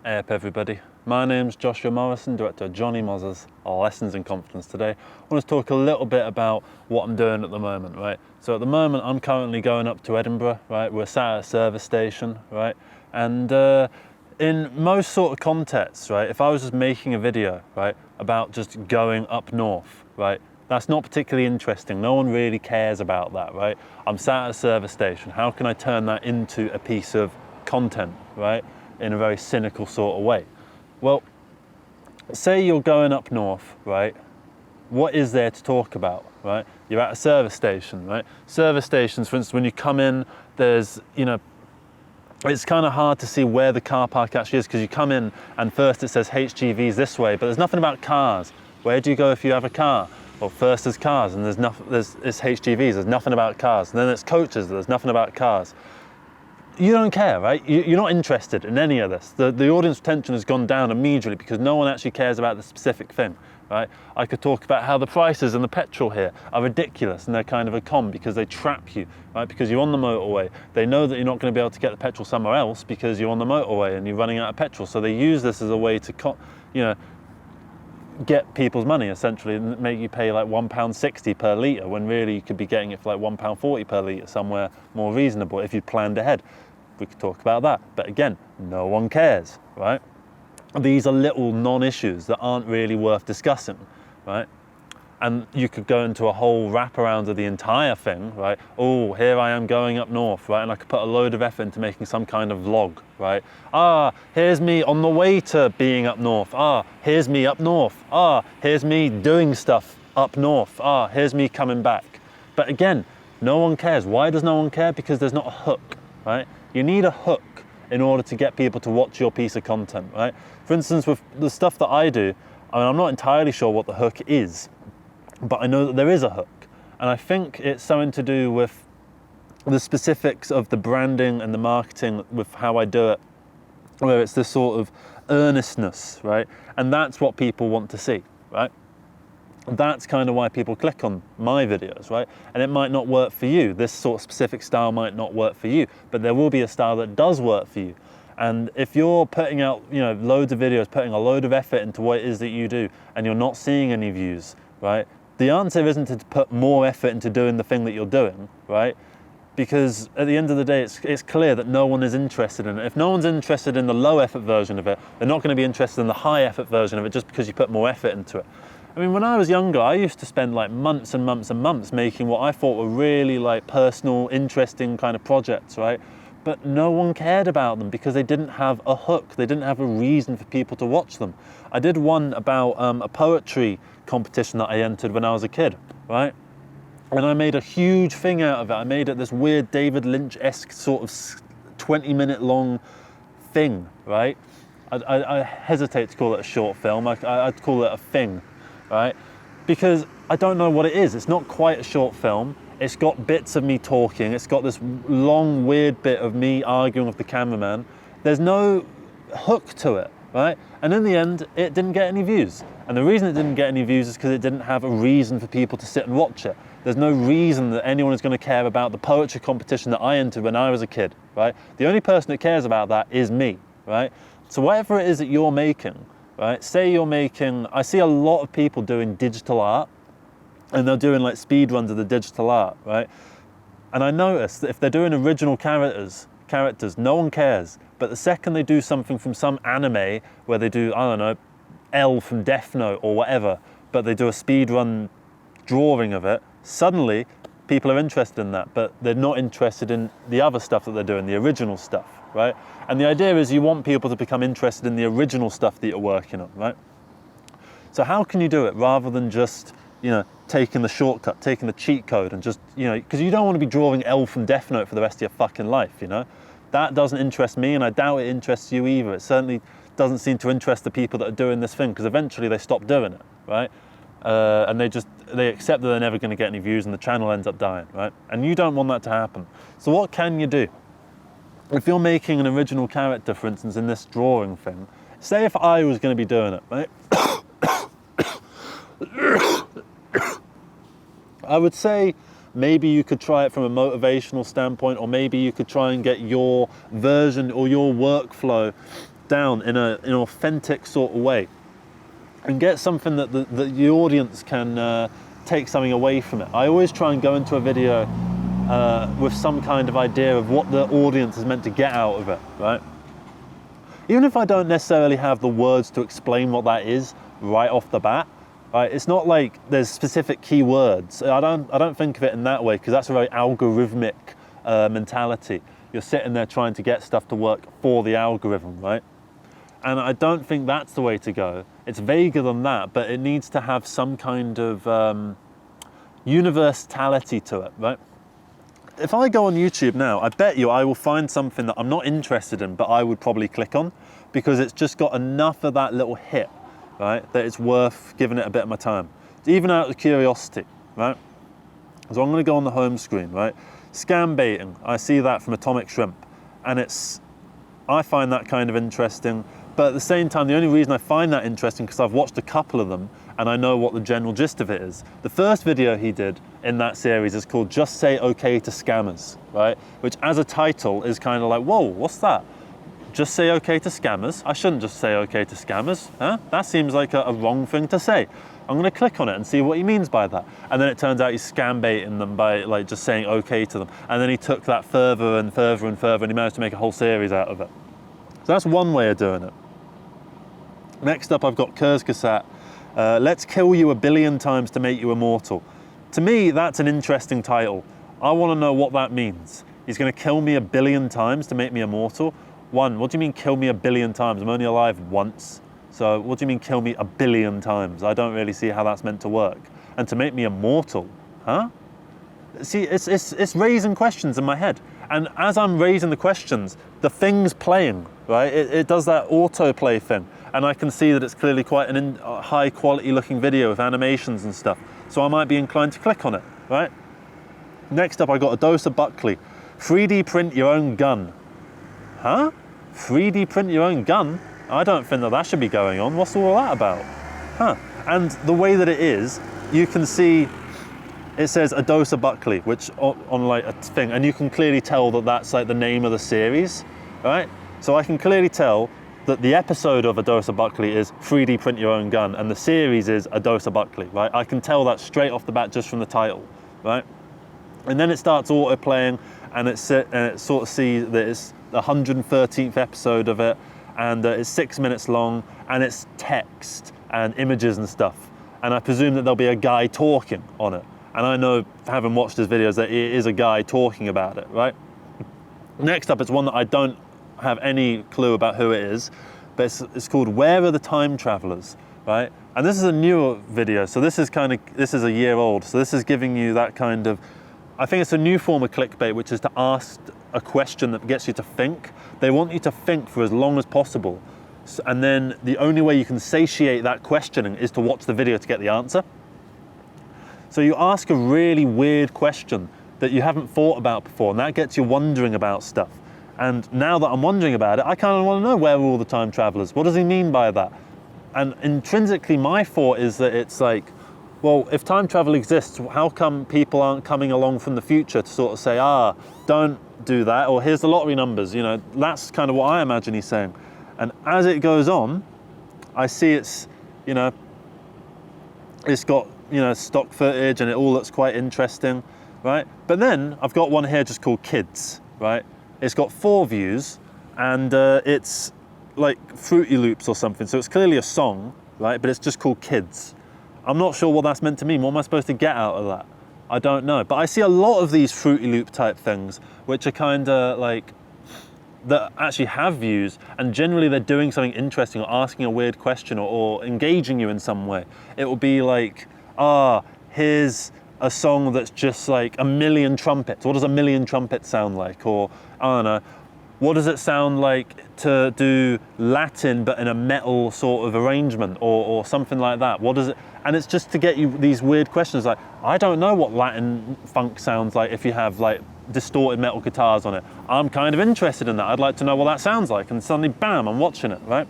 Hey up everybody, my name's Joshua Morrison, director of Johnny Moz's Lessons in Confidence. Today I want to talk a little bit about what I'm doing at the moment, right? So at the moment I'm currently going up to Edinburgh, right? We're sat at a service station, right? And in most sort of contexts, right, if I was just making a video, right, about just going up north, right, that's not particularly interesting. No one really cares about that, right? I'm sat at a service station. How can I turn that into a piece of content, right? In a very cynical sort of way. Well, say you're going up north, right? What is there to talk about, right? You're at a service station, right? Service stations, for instance, when you come in, there's, it's kind of hard to see where the car park actually is because you come in and first it says HGVs this way, but there's nothing about cars. Where do you go if you have a car? Well, first there's cars and it's HGVs, there's nothing about cars. And then it's coaches, there's nothing about cars. You don't care, right? You're not interested in any of this. The audience retention has gone down immediately because no one actually cares about the specific thing, right? I could talk about how the prices and the petrol here are ridiculous and they're kind of a con because they trap you, right? Because you're on the motorway. They know that you're not going to be able to get the petrol somewhere else because you're on the motorway and you're running out of petrol. So they use this as a way to, get people's money essentially and make you pay like £1.60 per litre when really you could be getting it for like £1.40 per litre somewhere more reasonable if you'd planned ahead. We could talk about that, but again, no one cares, right? These are little non-issues that aren't really worth discussing, right? And you could go into a whole wraparound of the entire thing, right? Oh, here I am going up north, right? And I could put a load of effort into making some kind of vlog, right? Here's me on the way to being up north. Here's me up north. Here's me doing stuff up north. Here's me coming back. But again, no one cares. Why does no one care? Because there's not a hook, right? You need a hook in order to get people to watch your piece of content, right? For instance, with the stuff that I do, I'm not entirely sure what the hook is, but I know that there is a hook. And I think it's something to do with the specifics of the branding and the marketing with how I do it, where it's this sort of earnestness, right? And that's what people want to see, right? That's kind of why people click on my videos, right? And it might not work for you. This sort of specific style might not work for you, but there will be a style that does work for you. And if you're putting out, loads of videos, putting a load of effort into what it is that you do, and you're not seeing any views, right? The answer isn't to put more effort into doing the thing that you're doing, right? Because at the end of the day, it's clear that no one is interested in it. If no one's interested in the low effort version of it, they're not going to be interested in the high effort version of it just because you put more effort into it. I mean, when I was younger, I used to spend like months and months and months making what I thought were really like personal, interesting kind of projects, right? But no one cared about them because they didn't have a hook. They didn't have a reason for people to watch them. I did one about a poetry competition that I entered when I was a kid, right? And I made a huge thing out of it. I made it this weird David Lynch-esque sort of 20-minute long thing, right? I hesitate to call it a short film. I'd call it a thing, right? Because I don't know what it is. It's not quite a short film. It's got bits of me talking. It's got this long, weird bit of me arguing with the cameraman. There's no hook to it, right? And in the end, it didn't get any views. And the reason it didn't get any views is because it didn't have a reason for people to sit and watch it. There's no reason that anyone is going to care about the poetry competition that I entered when I was a kid, right? The only person that cares about that is me, right? So whatever it is that you're making, right? Say you're making, I see a lot of people doing digital art and they're doing like speed runs of the digital art, right? And I notice that if they're doing original characters, no one cares. But the second they do something from some anime where they do, I don't know, L from Death Note or whatever, but they do a speed run drawing of it, suddenly people are interested in that, but they're not interested in the other stuff that they're doing, the original stuff, right? And the idea is you want people to become interested in the original stuff that you're working on, right? So how can you do it rather than just, taking the shortcut, taking the cheat code and just, because you don't want to be drawing L from Death Note for the rest of your fucking life, That doesn't interest me and I doubt it interests you either. It certainly doesn't seem to interest the people that are doing this thing because eventually they stop doing it, right? And they accept that they're never going to get any views and the channel ends up dying, right? And you don't want that to happen. So what can you do? If you're making an original character, for instance, in this drawing thing, say if I was going to be doing it, right? I would say maybe you could try it from a motivational standpoint, or maybe you could try and get your version or your workflow down in an authentic sort of way, and get something that the audience can take something away from it. I always try and go into a video with some kind of idea of what the audience is meant to get out of it, right? Even if I don't necessarily have the words to explain what that is right off the bat, right? It's not like there's specific keywords. I don't think of it in that way, because that's a very algorithmic mentality. You're sitting there trying to get stuff to work for the algorithm, right? And I don't think that's the way to go. It's vaguer than that, but it needs to have some kind of universality to it, right? If I go on YouTube now, I bet you I will find something that I'm not interested in, but I would probably click on, because it's just got enough of that little hit, right, that it's worth giving it a bit of my time, even out of curiosity, right? So I'm going to go on the home screen, right? Scam baiting, I see that from Atomic Shrimp, and I find that kind of interesting. But at the same time, the only reason I find that interesting because I've watched a couple of them and I know what the general gist of it is. The first video he did in that series is called Just Say Okay to Scammers, right? Which as a title is kind of like, whoa, what's that? Just say okay to scammers? I shouldn't just say okay to scammers, huh? That seems like a wrong thing to say. I'm gonna click on it and see what he means by that. And then it turns out he's scam baiting them by like just saying okay to them. And then he took that further and further and further, and he managed to make a whole series out of it. So that's one way of doing it. Next up, I've got Kurzgesagt. Let's kill you 1 billion times to make you immortal. To me, that's an interesting title. I want to know what that means. He's going to kill me 1 billion times to make me immortal? One, what do you mean kill me 1 billion times? I'm only alive once. So what do you mean kill me 1 billion times? I don't really see how that's meant to work. And to make me immortal, huh? See, it's raising questions in my head. And as I'm raising the questions, the thing's playing, right? It does that autoplay thing. And I can see that it's clearly quite a high quality looking video with animations and stuff. So I might be inclined to click on it, right? Next up, I got a dose of Buckley. 3D print your own gun. Huh? 3D print your own gun? I don't think that should be going on. What's all that about? Huh? And the way that it is, you can see it says a dose of Buckley, which on like a thing, and you can clearly tell that that's like the name of the series, right? So I can clearly tell that the episode of A Dose of Buckley is 3D print your own gun, and the series is A Dose of Buckley, right? I can tell that straight off the bat just from the title, right? And then it starts auto-playing, and it sort of sees that it's the 113th episode of it, and it's 6 minutes long, and it's text and images and stuff. And I presume that there'll be a guy talking on it. And I know, having watched his videos, that it is a guy talking about it, right? Next up, it's one that I don't have any clue about who it is, but it's called Where Are the Time Travelers, right? And this is a newer video, so this is a year old, so this is giving you that kind of, I think it's a new form of clickbait, which is to ask a question that gets you to think. They want you to think for as long as possible, and then the only way you can satiate that questioning is to watch the video to get the answer. So you ask a really weird question that you haven't thought about before, and that gets you wondering about stuff. And now that I'm wondering about it, I kind of want to know where are all the time travelers? What does he mean by that? And intrinsically, my thought is that it's like, well, if time travel exists, how come people aren't coming along from the future to sort of say, don't do that, or here's the lottery numbers, you know? That's kind of what I imagine he's saying. And as it goes on, I see it's got, stock footage, and it all looks quite interesting, right? But then I've got one here just called Kids, right? It's got 4 views, and it's like Fruity Loops or something. So it's clearly a song, right? But it's just called Kids. I'm not sure what that's meant to mean. What am I supposed to get out of that? I don't know. But I see a lot of these Fruity Loop type things, which are kind of like, that actually have views, and generally they're doing something interesting or asking a weird question or engaging you in some way. It will be like, here's a song that's just like 1 million trumpets. What does 1 million trumpets sound like? Or, I don't know, what does it sound like to do Latin but in a metal sort of arrangement or something like that? What does it, and it's just to get you these weird questions like, I don't know what Latin funk sounds like if you have like distorted metal guitars on it. I'm kind of interested in that. I'd like to know what that sounds like, and suddenly, bam, I'm watching it, right?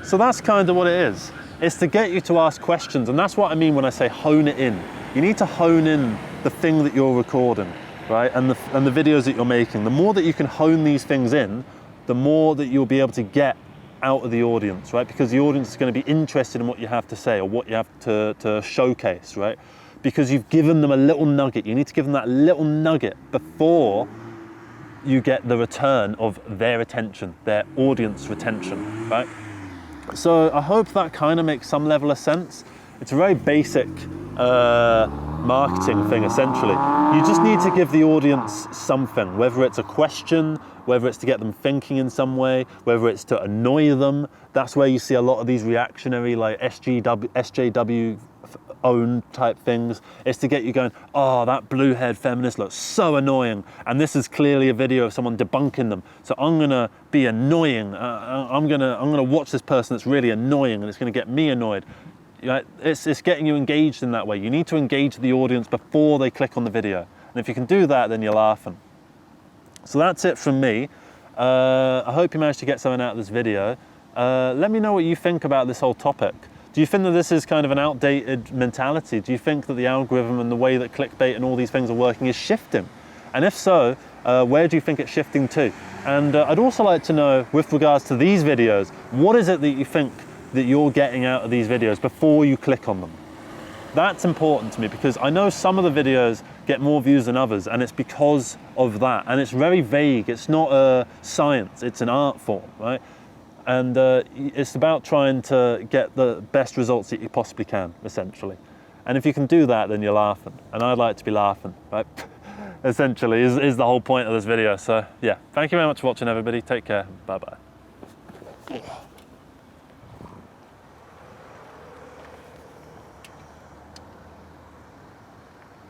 So that's kind of what it is. It's to get you to ask questions, and that's what I mean when I say hone it in. You need to hone in the thing that you're recording, right? And the videos that you're making. The more that you can hone these things in, the more that you'll be able to get out of the audience, right? Because the audience is going to be interested in what you have to say or what you have to showcase, right? Because you've given them a little nugget. You need to give them that little nugget before you get the return of their attention, their audience retention, right? So I hope that kind of makes some level of sense. It's a very basic marketing thing, essentially. You just need to give the audience something, whether it's a question, whether it's to get them thinking in some way, whether it's to annoy them. That's where you see a lot of these reactionary, like SJW own type things. It's to get you going, oh, that blue-haired feminist looks so annoying, and this is clearly a video of someone debunking them, so I'm gonna be annoying. I'm gonna watch this person that's really annoying, and it's gonna get me annoyed. You know, it's getting you engaged in that way. You need to engage the audience before they click on the video, and if you can do that, then you're laughing. So that's it from me. I hope you managed to get something out of this video. Let me know what you think about this whole topic. Do you think that this is kind of an outdated mentality? Do you think that the algorithm and the way that clickbait and all these things are working is shifting? And if so, where do you think it's shifting to? And I'd also like to know, with regards to these videos, what is it that you think that you're getting out of these videos before you click on them? That's important to me, because I know some of the videos get more views than others, and it's because of that. And it's very vague. It's not a science, it's an art form, right? And it's about trying to get the best results that you possibly can, essentially. And if you can do that, then you're laughing. And I'd like to be laughing, right? Essentially, is the whole point of this video. So yeah, thank you very much for watching, everybody. Take care. Bye-bye.